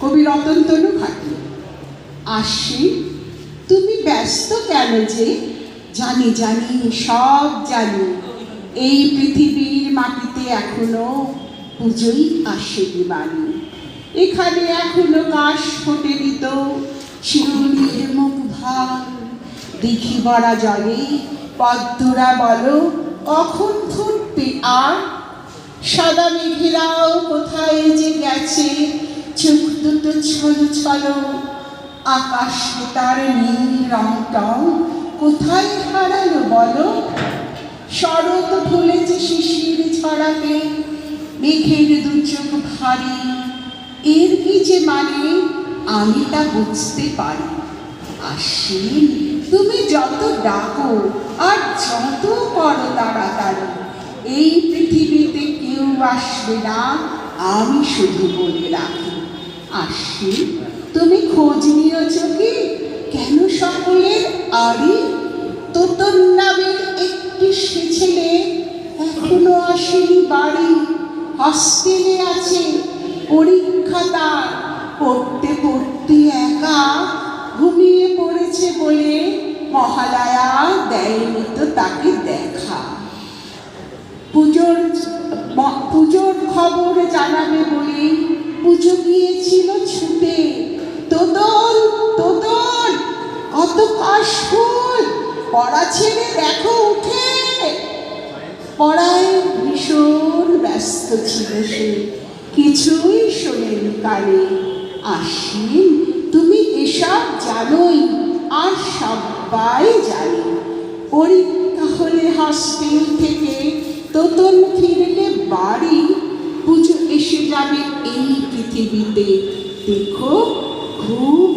কবি রতনতনু খাটি। আসি, তুমি ব্যস্ত কেন যে? জানি জানি, সব জানি। এই পৃথিবীর মাটিতে এখনো পুজোই আসেনি বাণী। এখানে এখনো কাশ ফোটেনি তো শিউলির মুখ ভার। দিঘি ভরা জলে পদ্মরা বলো কখন ফুটবে আর? সাদা মেঘেরাও কোথায় যে গেছে, চোখ দুটো ছলো ছলো। আকাশ তার নীল রংটাও কোথায় হারালো বলো? শরৎ ভুলেছে শিশির ছড়াতে, মেঘের দু চোখ ভারী। এর কি যে মানে আমি তা বুঝতে পারি। আশ্বিন, তুমি যত ডাকো আর যত করো তাড়াতাড়ি, এই পৃথিবীতে কেউ আসবে না, আমি শুধু বলে রাখি। আশ্বিন, তুমি খোঁজ নিয়েছ কি কেন সকলের আড়ি? তোতন নামের একটি সে ছেলে এখনো আসেনি বাড়ি। হস্টেলে আছে, পরীক্ষা তার, পড়তে পড়তে একা ঘুমিয়ে পড়েছে বলে মহালয়া দেয়নি তো তাকে দেখা। পুজোর খবর জানাবে বলে পুজো গিয়েছিল ছুটে। তোদল তোদল, কত কাশফুল, পড়া ছেড়ে দেখো উঠে। পড়ায় ভীষণ ব্যস্ত ছিল সে, কিছুই শোনেনি কানে। আশ্বিন, তুমি এসব জানোই আর সবাই জানে। পরীক্ষা হলে হস্টেল থেকে তোতন ফিরলে বাড়ি, পুজো এসে যাবে এই পৃথিবীতে। দেখো, খুব